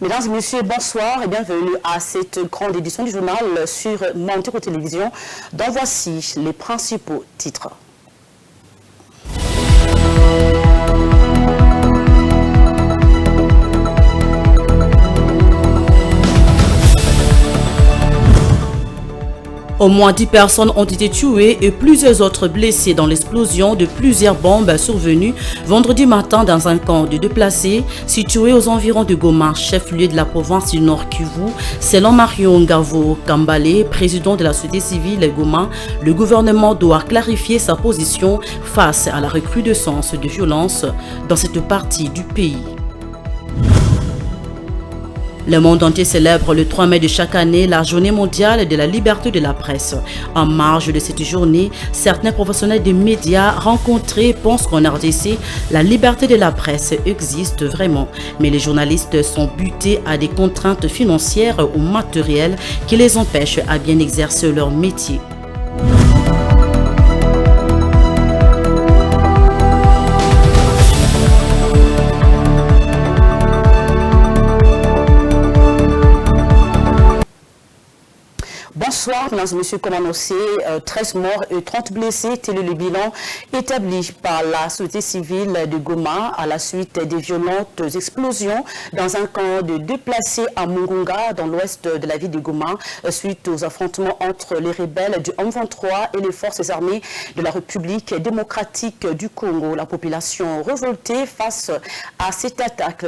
Mesdames et messieurs, bonsoir et bienvenue à cette grande édition du journal sur Montero Télévision, dont voici les principaux titres. Au moins 10 personnes ont été tuées et plusieurs autres blessées dans l'explosion de plusieurs bombes survenues vendredi matin dans un camp de déplacés situé aux environs de Goma, chef-lieu de la province du Nord Kivu. Selon Mario Ngavo Kambale, président de la société civile Goma, le gouvernement doit clarifier sa position face à la recrudescence de violence dans cette partie du pays. Le monde entier célèbre le 3 mai de chaque année la journée mondiale de la liberté de la presse. En marge de cette journée, certains professionnels des médias rencontrés pensent qu'en RDC, la liberté de la presse existe vraiment. Mais les journalistes sont butés à des contraintes financières ou matérielles qui les empêchent à bien exercer leur métier. Bonsoir, mesdames et messieurs, comme annoncé, 13 morts et 30 blessés, tel est le bilan établi par la société civile de Goma à la suite des violentes explosions dans un camp de déplacés à Mungunga, dans l'ouest de la ville de Goma, suite aux affrontements entre les rebelles du M23 et les forces armées de la République démocratique du Congo. La population révoltée face à cette attaque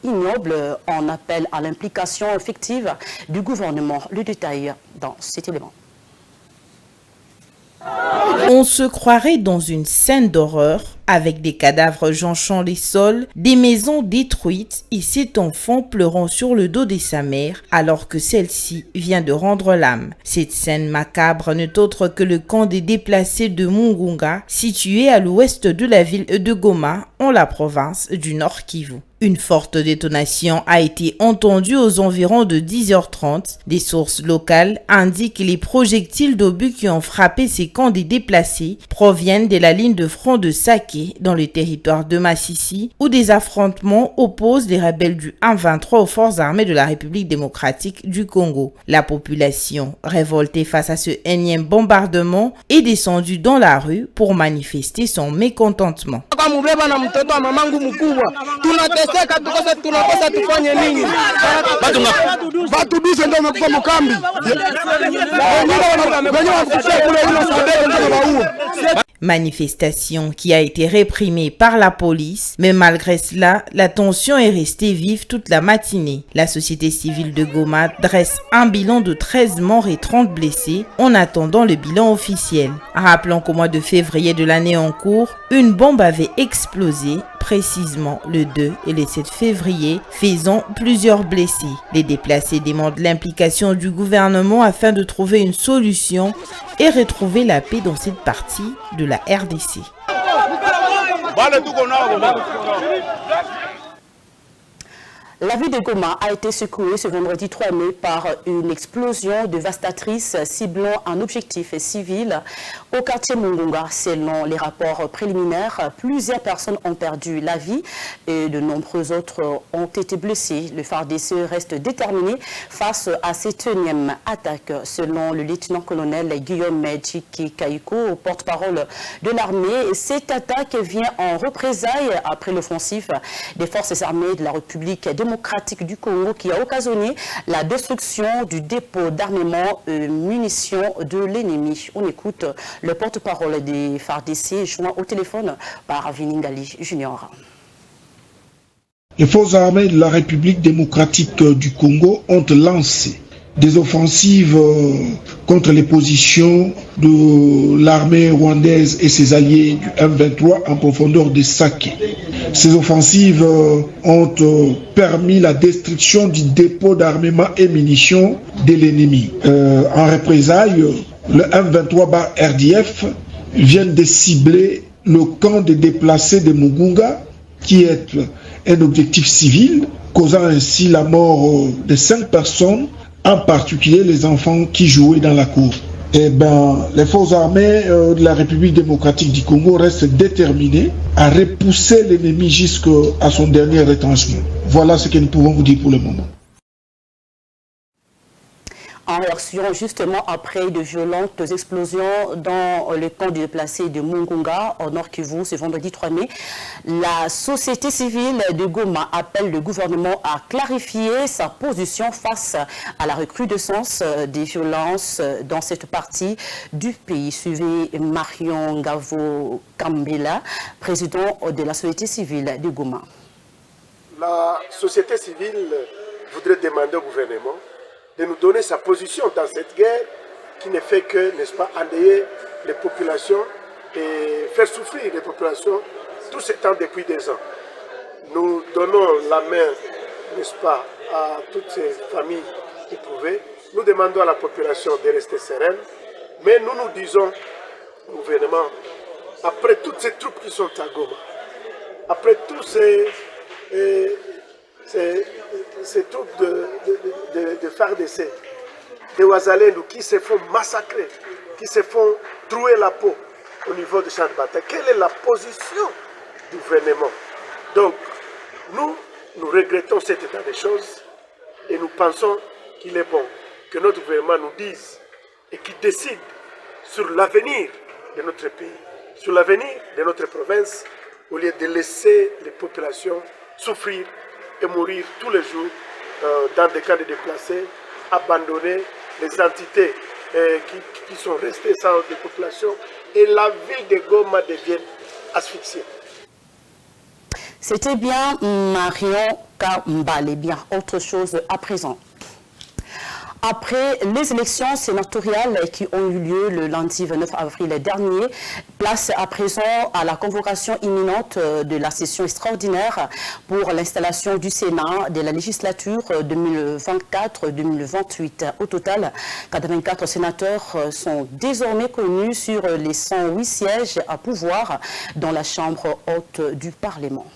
ignoble en appelle à l'implication effective du gouvernement. Le détail dans cet élément. On se croirait dans une scène d'horreur avec des cadavres jonchant les sols, des maisons détruites et cet enfant pleurant sur le dos de sa mère alors que celle-ci vient de rendre l'âme. Cette scène macabre n'est autre que le camp des déplacés de Mungunga, situé à l'ouest de la ville de Goma, en la province du Nord Kivu. Une forte détonation a été entendue aux environs de 10h30. Des sources locales indiquent que les projectiles d'obus qui ont frappé ces camps des déplacés proviennent de la ligne de front de Saké dans le territoire de Massissi, où des affrontements opposent les rebelles du M23 aux forces armées de la République démocratique du Congo. La population, révoltée face à ce énième bombardement, est descendue dans la rue pour manifester son mécontentement. Manifestation qui a été réprimée par la police, mais malgré cela, la tension est restée vive toute la matinée. La société civile de Goma dresse un bilan de 13 morts et 30 blessés en attendant le bilan officiel. Rappelons qu'au mois de février de l'année en cours, une bombe avait explosé précisément le 2 et le 7 février, faisant plusieurs blessés. Les déplacés demandent l'implication du gouvernement afin de trouver une solution et retrouver la paix dans cette partie de la RDC. La ville de Goma a été secouée ce vendredi 3 mai par une explosion dévastatrice ciblant un objectif civil au quartier Mungunga. Selon les rapports préliminaires, plusieurs personnes ont perdu la vie et de nombreux autres ont été blessés. Le FARDC reste déterminé face à cette énième attaque. Selon le lieutenant-colonel Guillaume Djiki Kaiko, porte-parole de l'armée, cette attaque vient en représailles après l'offensive des forces armées de la République démocratique du Congo qui a occasionné la destruction du dépôt d'armement et munitions de l'ennemi. On écoute le porte-parole des FARDC joint au téléphone par Viningali Junior. Les forces armées de la République démocratique du Congo ont lancé des offensives contre les positions de l'armée rwandaise et ses alliés du M23 en profondeur de Saké. Ces offensives ont permis la destruction du dépôt d'armement et munitions de l'ennemi. En représailles, le M23-RDF vient de cibler le camp de déplacés de Mungunga, qui est un objectif civil, causant ainsi la mort de 5 personnes, en particulier les enfants qui jouaient dans la cour. Les forces armées de la République démocratique du Congo restent déterminées à repousser l'ennemi jusqu'à son dernier retranchement. Voilà ce que nous pouvons vous dire pour le moment. En réaction justement après de violentes explosions dans le camp de déplacés de Mungunga au Nord Kivu ce vendredi 3 mai, la société civile de Goma appelle le gouvernement à clarifier sa position face à la recrudescence des violences dans cette partie du pays. Suivez Marion Ngavo Kambela, président de la société civile de Goma. La société civile voudrait demander au gouvernement de nous donner sa position dans cette guerre qui ne fait que, n'est-ce pas, endayer les populations et faire souffrir les populations tout ce temps depuis 2 ans. Nous donnons la main, n'est-ce pas, à toutes ces familles éprouvées. Nous demandons à la population de rester sereine, mais nous nous disons au gouvernement, après toutes ces troupes qui sont à Goma, après tous ces troupes de FARDC, de Ouazalendou qui se font massacrer, qui se font trouer la peau au niveau du champ de bataille. Quelle est la position du gouvernement? Donc, nous regrettons cet état des choses et nous pensons qu'il est bon que notre gouvernement nous dise et qu'il décide sur l'avenir de notre pays, sur l'avenir de notre province, au lieu de laisser les populations souffrir et mourir tous les jours dans des camps de déplacés, abandonner les entités qui sont restées sans des populations et la ville de Goma devient asphyxiée. C'était bien Marion Kambale. Bien, autre chose à présent. Après les élections sénatoriales qui ont eu lieu le lundi 29 avril dernier, place à présent à la convocation imminente de la session extraordinaire pour l'installation du Sénat de la législature 2024-2028. Au total, 84 sénateurs sont désormais connus sur les 108 sièges à pouvoir dans la Chambre haute du Parlement.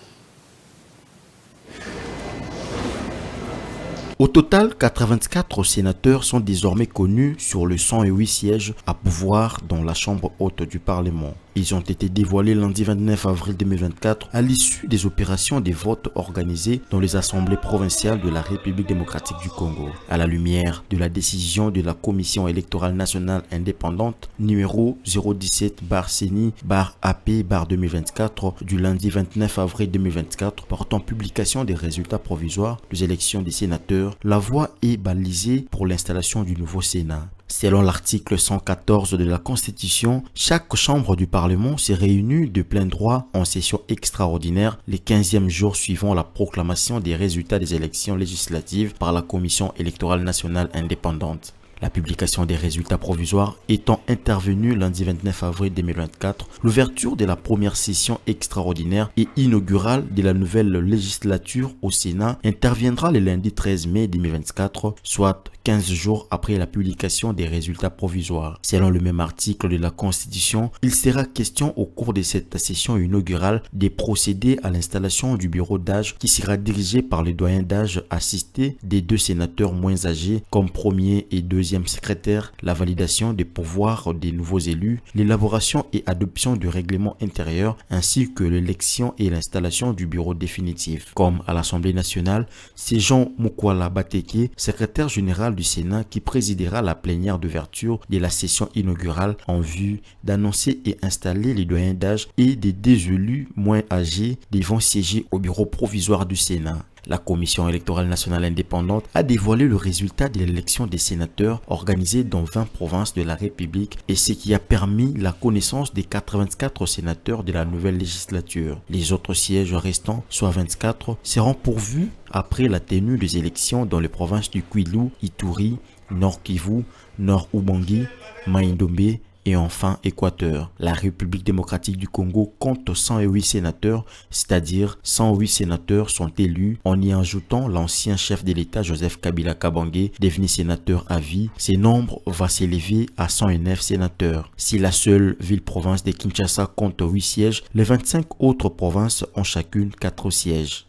Au total, 84 sénateurs sont désormais connus sur le 108 sièges à pouvoir dans la Chambre haute du Parlement. Ils ont été dévoilés lundi 29 avril 2024 à l'issue des opérations des votes organisées dans les assemblées provinciales de la République démocratique du Congo. À la lumière de la décision de la Commission électorale nationale indépendante numéro 017-CENI-AP-2024 du lundi 29 avril 2024 portant publication des résultats provisoires des élections des sénateurs, la voie est balisée pour l'installation du nouveau Sénat. Selon l'article 114 de la Constitution, chaque chambre du Parlement s'est réunie de plein droit en session extraordinaire les 15e jours suivant la proclamation des résultats des élections législatives par la Commission électorale nationale indépendante. La publication des résultats provisoires étant intervenue lundi 29 avril 2024, l'ouverture de la première session extraordinaire et inaugurale de la nouvelle législature au Sénat interviendra le lundi 13 mai 2024, soit 15 jours après la publication des résultats provisoires. Selon le même article de la Constitution, il sera question au cours de cette session inaugurale de procéder à l'installation du bureau d'âge qui sera dirigé par le doyen d'âge assisté des 2 sénateurs moins âgés comme premier et deuxième secrétaire, la validation des pouvoirs des nouveaux élus, l'élaboration et adoption du règlement intérieur ainsi que l'élection et l'installation du bureau définitif. Comme à l'Assemblée nationale, c'est Jean Mukwala Bateke, secrétaire général du Sénat qui présidera la plénière d'ouverture de la session inaugurale en vue d'annoncer et installer les doyens d'âge et des 2 élus moins âgés devant siéger au bureau provisoire du Sénat. La Commission électorale nationale indépendante a dévoilé le résultat de l'élection des sénateurs organisée dans 20 provinces de la République et ce qui a permis la connaissance des 84 sénateurs de la nouvelle législature. Les autres sièges restants, soit 24, seront pourvus après la tenue des élections dans les provinces du Kwilu, Ituri, Nord Kivu, Nord Ubangi, Mai-Ndombe et enfin Équateur. La République démocratique du Congo compte 108 sénateurs, c'est-à-dire 108 sénateurs sont élus en y ajoutant l'ancien chef de l'État Joseph Kabila Kabange, devenu sénateur à vie. Ce nombre va s'élever à 109 sénateurs. Si la seule ville-province de Kinshasa compte 8 sièges, les 25 autres provinces ont chacune 4 sièges.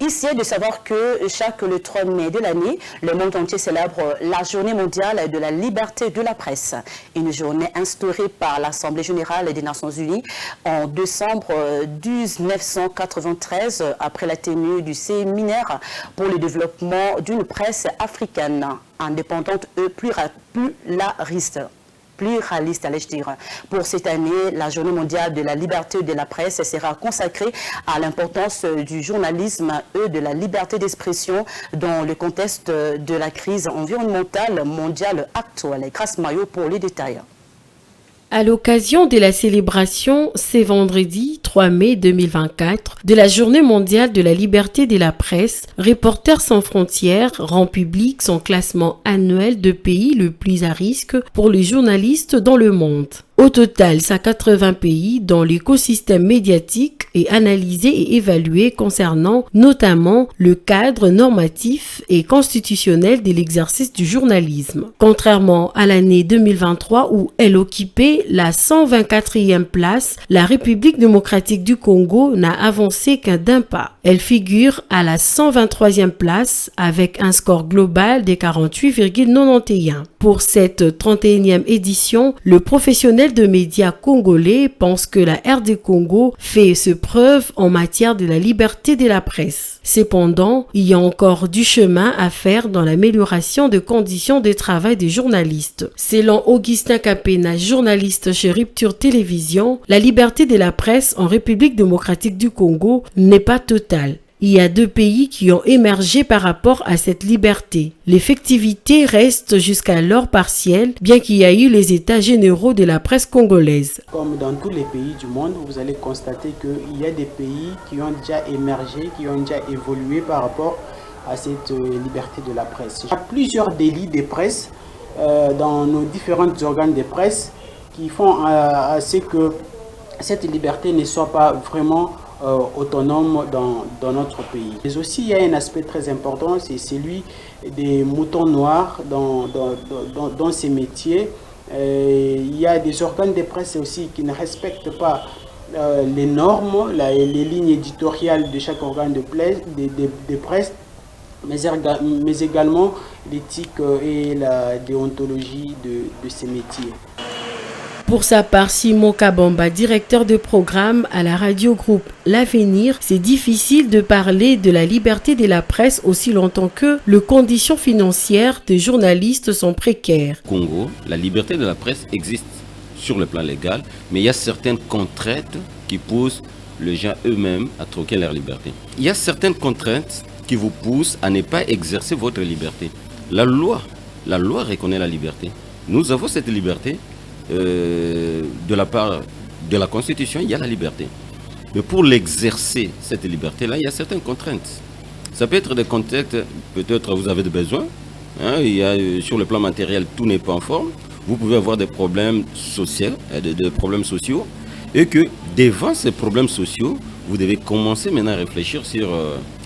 Ici est de savoir que le 3 mai de l'année, le monde entier célèbre la Journée mondiale de la liberté de la presse. Une journée instaurée par l'Assemblée générale des Nations unies en décembre 1993 après la tenue du séminaire pour le développement d'une presse africaine indépendante et pluraliste, allais-je dire. Pour cette année, la Journée mondiale de la liberté de la presse sera consacrée à l'importance du journalisme et de la liberté d'expression dans le contexte de la crise environnementale mondiale actuelle. Grâce Mayo pour les détails. À l'occasion de la célébration, ce vendredi 3 mai 2024, de la Journée mondiale de la liberté de la presse, Reporters sans frontières rend public son classement annuel de pays le plus à risque pour les journalistes dans le monde. Au total, 180 pays dont l'écosystème médiatique est analysé et évalué concernant notamment le cadre normatif et constitutionnel de l'exercice du journalisme. Contrairement à l'année 2023 où elle occupait la 124e place, la République démocratique du Congo n'a avancé qu'un d'un pas. Elle figure à la 123e place avec un score global de 48,91. Pour cette 31e édition, le professionnel de médias congolais pense que la RD Congo fait ses preuves en matière de la liberté de la presse. Cependant, il y a encore du chemin à faire dans l'amélioration des conditions de travail des journalistes. Selon Augustin Kapena, journaliste chez Rupture Télévision, la liberté de la presse en République démocratique du Congo n'est pas totale. Il y a 2 pays qui ont émergé par rapport à cette liberté. L'effectivité reste jusqu'alors partielle, bien qu'il y ait eu les états généraux de la presse congolaise. Comme dans tous les pays du monde, vous allez constater qu'il y a des pays qui ont déjà émergé, qui ont déjà évolué par rapport à cette liberté de la presse. Il y a plusieurs délits de presse dans nos différents organes de presse qui font à ce que cette liberté ne soit pas vraiment autonome dans notre pays. Mais aussi, il y a un aspect très important, c'est celui des moutons noirs dans ces métiers. Il y a des organes de presse aussi qui ne respectent pas les normes, les lignes éditoriales de chaque organe de presse, mais également l'éthique et la déontologie de ces métiers. Pour sa part, Simon Kabamba, directeur de programme à la radio-groupe L'Avenir, c'est difficile de parler de la liberté de la presse aussi longtemps que les conditions financières des journalistes sont précaires. Au Congo, la liberté de la presse existe sur le plan légal, mais il y a certaines contraintes qui poussent les gens eux-mêmes à troquer leur liberté. Il y a certaines contraintes qui vous poussent à ne pas exercer votre liberté. La loi reconnaît la liberté. Nous avons cette liberté. De la part de la Constitution, il y a la liberté. Mais pour l'exercer, cette liberté-là, il y a certaines contraintes. Ça peut être des contraintes, peut-être vous avez des besoins. Il y a, sur le plan matériel, tout n'est pas en forme. Vous pouvez avoir des problèmes sociaux, et que devant ces problèmes sociaux, vous devez commencer maintenant à réfléchir sur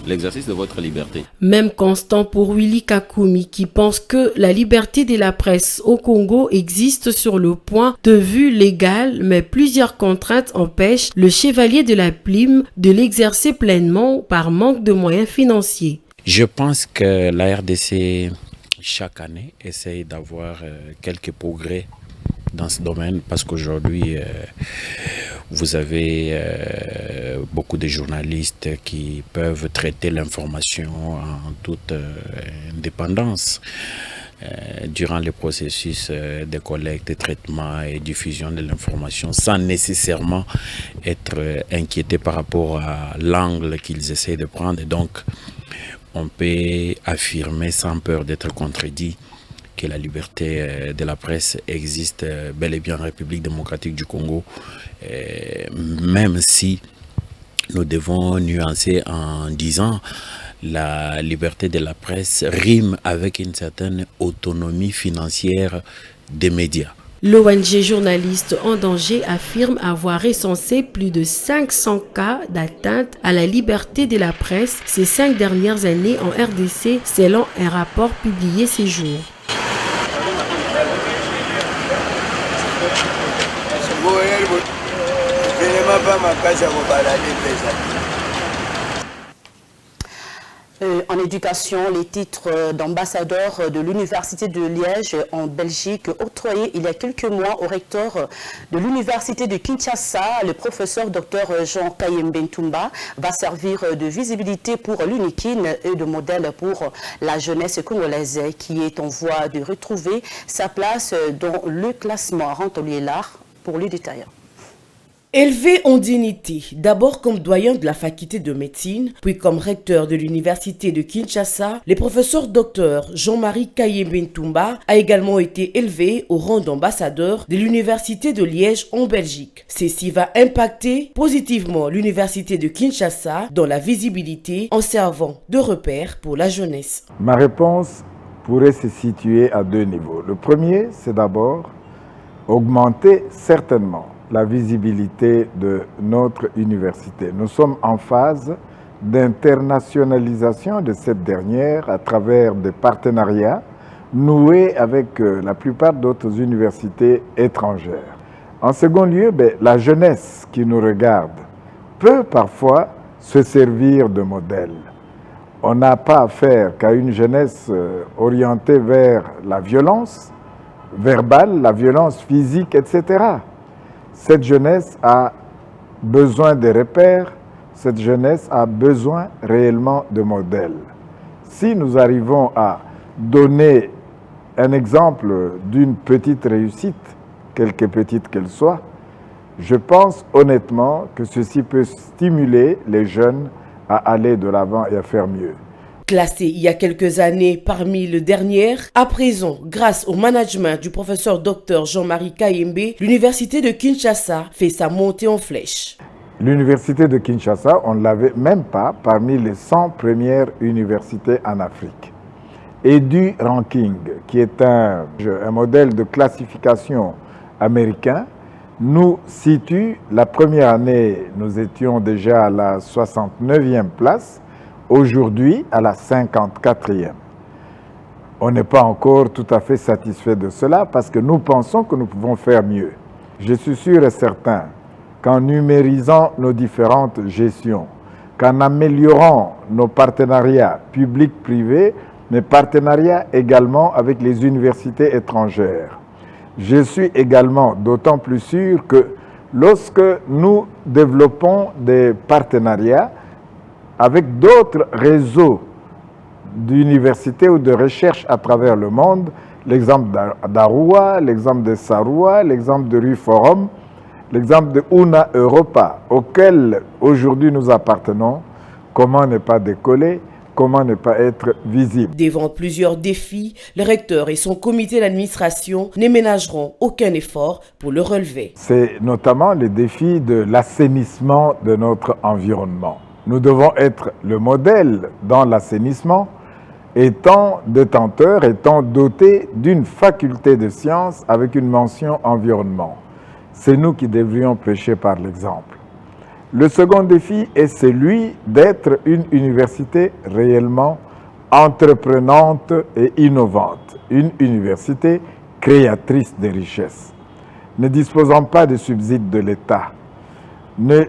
l'exercice de votre liberté. Même constant pour Willy Kakumi qui pense que la liberté de la presse au Congo existe sur le point de vue légal, mais plusieurs contraintes empêchent le chevalier de la plume de l'exercer pleinement par manque de moyens financiers. Je pense que la RDC, chaque année, essaye d'avoir quelques progrès dans ce domaine parce qu'aujourd'hui, vous avez beaucoup de journalistes qui peuvent traiter l'information en toute indépendance durant le processus de collecte, de traitement et diffusion de l'information sans nécessairement être inquiétés par rapport à l'angle qu'ils essaient de prendre. Et donc, on peut affirmer sans peur d'être contredit que la liberté de la presse existe bel et bien en République démocratique du Congo, même si nous devons nuancer en disant la liberté de la presse rime avec une certaine autonomie financière des médias. L'ONG Journalistes en danger affirme avoir recensé plus de 500 cas d'atteinte à la liberté de la presse ces 5 dernières années en RDC selon un rapport publié ces jours. En éducation, les titres d'ambassadeur de l'Université de Liège en Belgique octroyés il y a quelques mois au recteur de l'Université de Kinshasa, le professeur Dr Jean Kayembe Ntumba, va servir de visibilité pour l'UNIKIN et de modèle pour la jeunesse congolaise qui est en voie de retrouver sa place dans le classement. Rentolier-Lard pour les détails. Élevé en dignité, d'abord comme doyen de la faculté de médecine, puis comme recteur de l'université de Kinshasa, le professeur Dr Jean-Marie Kayembe Ntumba a également été élevé au rang d'ambassadeur de l'université de Liège en Belgique. Ceci va impacter positivement l'université de Kinshasa dans la visibilité en servant de repère pour la jeunesse. Ma réponse pourrait se situer à deux niveaux. Le premier, c'est d'abord augmenter certainement la visibilité de notre université. Nous sommes en phase d'internationalisation de cette dernière à travers des partenariats noués avec la plupart d'autres universités étrangères. En second lieu, la jeunesse qui nous regarde peut parfois se servir de modèle. On n'a pas affaire qu'à une jeunesse orientée vers la violence verbale, la violence physique, etc. Cette jeunesse a besoin de repères, cette jeunesse a besoin réellement de modèles. Si nous arrivons à donner un exemple d'une petite réussite, quelque petite qu'elle soit, je pense honnêtement que ceci peut stimuler les jeunes à aller de l'avant et à faire mieux. Classé il y a quelques années parmi les dernières, à présent, grâce au management du professeur Dr Jean-Marie Kayembe, l'université de Kinshasa fait sa montée en flèche. L'université de Kinshasa, on ne l'avait même pas parmi les 100 premières universités en Afrique. Edu Ranking, qui est un modèle de classification américain, nous situe, la première année, nous étions déjà à la 69e place, aujourd'hui à la 54e. On n'est pas encore tout à fait satisfait de cela parce que nous pensons que nous pouvons faire mieux. Je suis sûr et certain qu'en numérisant nos différentes gestions, qu'en améliorant nos partenariats publics-privés, mais partenariats également avec les universités étrangères, je suis également d'autant plus sûr que lorsque nous développons des partenariats avec d'autres réseaux d'universités ou de recherche à travers le monde, l'exemple d'Arua, l'exemple de Sarua, l'exemple de Rue Forum, l'exemple de Una Europa, auquel aujourd'hui nous appartenons, comment ne pas décoller, comment ne pas être visible. Devant plusieurs défis, le recteur et son comité d'administration ne ménageront aucun effort pour le relever. C'est notamment le défi de l'assainissement de notre environnement. Nous devons être le modèle dans l'assainissement, étant détenteurs, étant dotés d'une faculté de sciences avec une mention environnement. C'est nous qui devrions prêcher par l'exemple. Le second défi est celui d'être une université réellement entreprenante et innovante, une université créatrice de richesses. Ne disposant pas de subsides de l'État, ne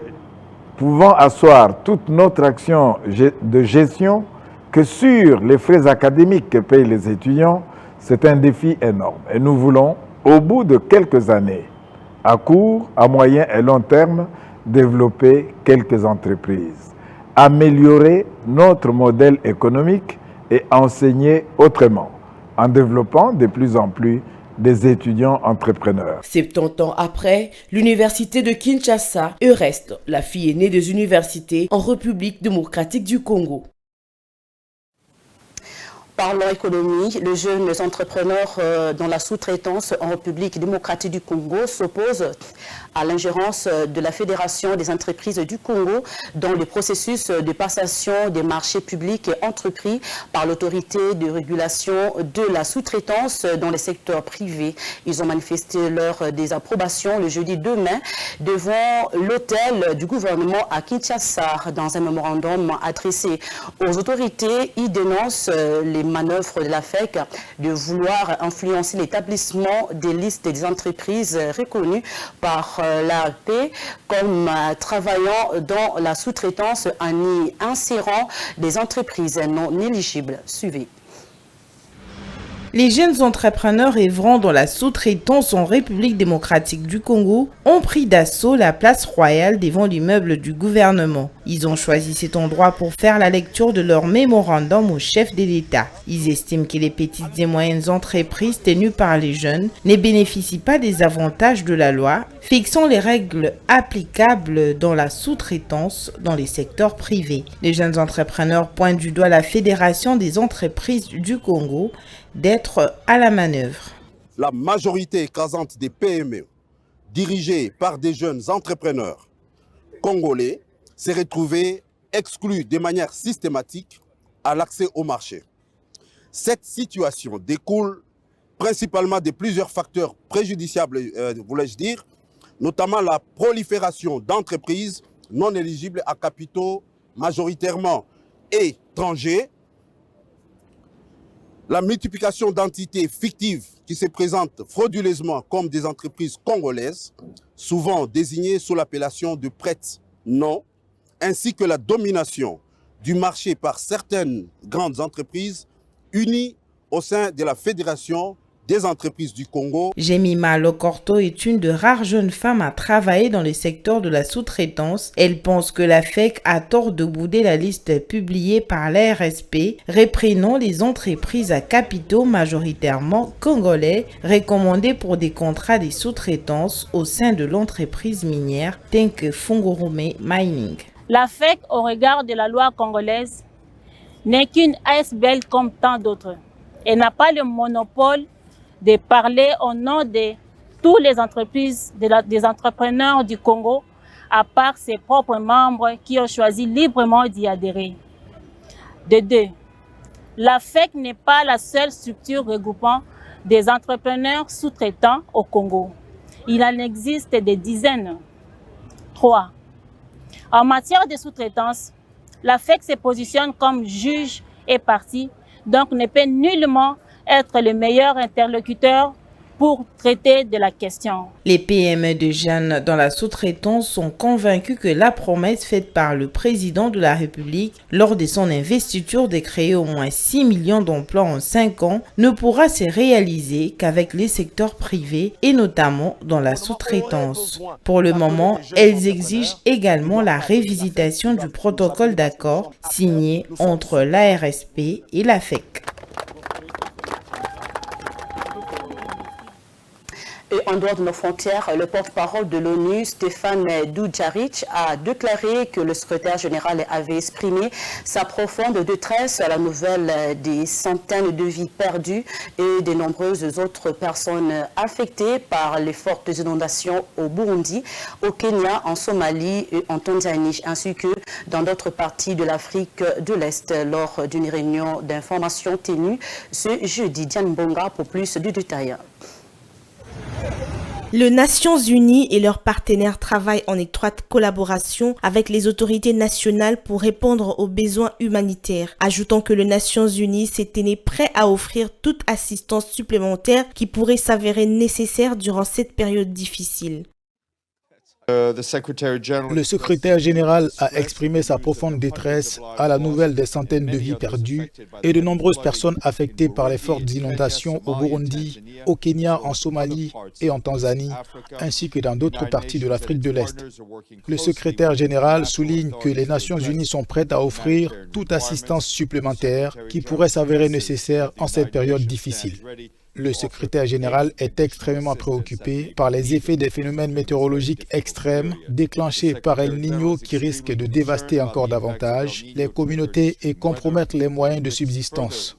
pouvant asseoir toute notre action de gestion que sur les frais académiques que payent les étudiants, c'est un défi énorme. Et nous voulons, au bout de quelques années, à court, à moyen et long terme, développer quelques entreprises, améliorer notre modèle économique et enseigner autrement, en développant de plus en plus des étudiants entrepreneurs. 70 ans après, l'université de Kinshasa reste la fille aînée des universités en République démocratique du Congo. Parlons économie, les jeunes entrepreneurs dans la sous-traitance en République démocratique du Congo s'opposent à l'ingérence de la Fédération des entreprises du Congo dans le processus de passation des marchés publics entrepris par l'autorité de régulation de la sous-traitance dans le secteur privé. Ils ont manifesté leur désapprobation le jeudi 2 mai devant l'hôtel du gouvernement à Kinshasa. Dans un mémorandum adressé aux autorités, ils dénoncent les manœuvres de la FEC de vouloir influencer l'établissement des listes des entreprises reconnues par l'AP comme travaillant dans la sous-traitance en y insérant des entreprises non éligibles. Suivez. Les jeunes entrepreneurs œuvrant dans la sous-traitance en République démocratique du Congo ont pris d'assaut la place royale devant l'immeuble du gouvernement. Ils ont choisi cet endroit pour faire la lecture de leur mémorandum au chef de l'État. Ils estiment que les petites et moyennes entreprises tenues par les jeunes ne bénéficient pas des avantages de la loi, fixant les règles applicables dans la sous-traitance dans les secteurs privés. Les jeunes entrepreneurs pointent du doigt la Fédération des entreprises du Congo d'être à la manœuvre. La majorité écrasante des PME, dirigées par des jeunes entrepreneurs congolais, s'est retrouvée exclue de manière systématique à l'accès au marché. Cette situation découle principalement de plusieurs facteurs préjudiciables, voulais-je dire, notamment la prolifération d'entreprises non éligibles à capitaux majoritairement étrangers, la multiplication d'entités fictives qui se présentent frauduleusement comme des entreprises congolaises, souvent désignées sous l'appellation de prête-nom, ainsi que la domination du marché par certaines grandes entreprises unies au sein de la Fédération des entreprises du Congo. Jemima Lokorto est une de rares jeunes femmes à travailler dans le secteur de la sous-traitance. Elle pense que la FEC a tort de bouder la liste publiée par l'ARSP, réprénant les entreprises à capitaux majoritairement congolais, recommandées pour des contrats de sous-traitance au sein de l'entreprise minière Tenke Fungurume Mining. La FEC, au regard de la loi congolaise, n'est qu'une ASBL comme tant d'autres. Elle n'a pas le monopole de parler au nom de toutes les entreprises, des entrepreneurs du Congo, à part ses propres membres qui ont choisi librement d'y adhérer. De deux, la FEC n'est pas la seule structure regroupant des entrepreneurs sous-traitants au Congo. Il en existe des dizaines. 3. En matière de sous-traitance, la FEC se positionne comme juge et partie, donc ne peut nullement être le meilleur interlocuteur pour traiter de la question. Les PME de jeunes dans la sous-traitance sont convaincus que la promesse faite par le président de la République lors de son investiture de créer au moins 6 millions d'emplois en 5 ans ne pourra se réaliser qu'avec les secteurs privés et notamment dans la sous-traitance. Pour le moment, elles exigent également la révisitation du protocole d'accord signé entre l'ARSP et la FEC. Et en dehors de nos frontières, le porte-parole de l'ONU, Stéphane Dujarric, a déclaré que le secrétaire général avait exprimé sa profonde détresse à la nouvelle des centaines de vies perdues et de nombreuses autres personnes affectées par les fortes inondations au Burundi, au Kenya, en Somalie et en Tanzanie, ainsi que dans d'autres parties de l'Afrique de l'Est lors d'une réunion d'information tenue ce jeudi. Diane Bonga pour plus de détails. Les Nations Unies et leurs partenaires travaillent en étroite collaboration avec les autorités nationales pour répondre aux besoins humanitaires, ajoutant que les Nations Unies s'est tenu prêt à offrir toute assistance supplémentaire qui pourrait s'avérer nécessaire durant cette période difficile. Le secrétaire général a exprimé sa profonde détresse à la nouvelle des centaines de vies perdues et de nombreuses personnes affectées par les fortes inondations au Burundi, au Kenya, en Somalie et en Tanzanie, ainsi que dans d'autres parties de l'Afrique de l'Est. Le secrétaire général souligne que les Nations Unies sont prêtes à offrir toute assistance supplémentaire qui pourrait s'avérer nécessaire en cette période difficile. Le secrétaire général est extrêmement préoccupé par les effets des phénomènes météorologiques extrêmes déclenchés par El Niño qui risquent de dévaster encore davantage les communautés et compromettre les moyens de subsistance.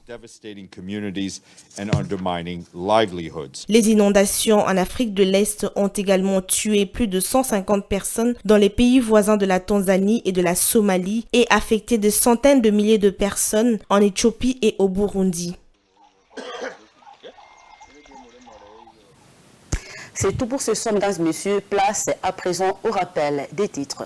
Les inondations en Afrique de l'Est ont également tué plus de 150 personnes dans les pays voisins de la Tanzanie et de la Somalie et affecté de centaines de milliers de personnes en Éthiopie et au Burundi. C'est tout pour ce soir, mesdames et messieurs. Place à présent au rappel des titres.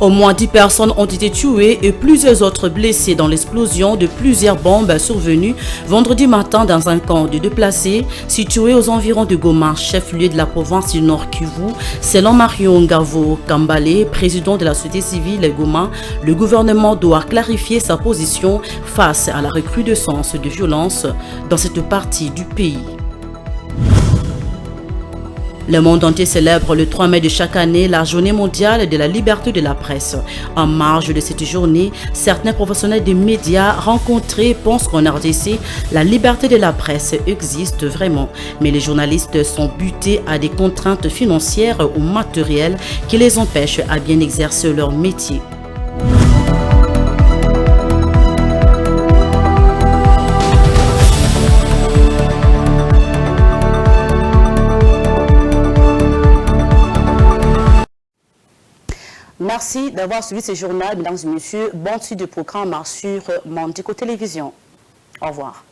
Au moins 10 personnes ont été tuées et plusieurs autres blessées dans l'explosion de plusieurs bombes survenues vendredi matin dans un camp de déplacés situé aux environs de Goma, chef-lieu de la province du Nord Kivu. Selon Mario Ngavo Kambale, président de la société civile Goma, le gouvernement doit clarifier sa position face à la recrudescence de violence dans cette partie du pays. Le monde entier célèbre le 3 mai de chaque année la journée mondiale de la liberté de la presse. En marge de cette journée, certains professionnels des médias rencontrés pensent qu'en RDC, la liberté de la presse existe vraiment. Mais les journalistes sont butés à des contraintes financières ou matérielles qui les empêchent à bien exercer leur métier. Merci d'avoir suivi ce journal, mesdames et messieurs. Bonne suite de programme sur Mandico Télévision. Au revoir.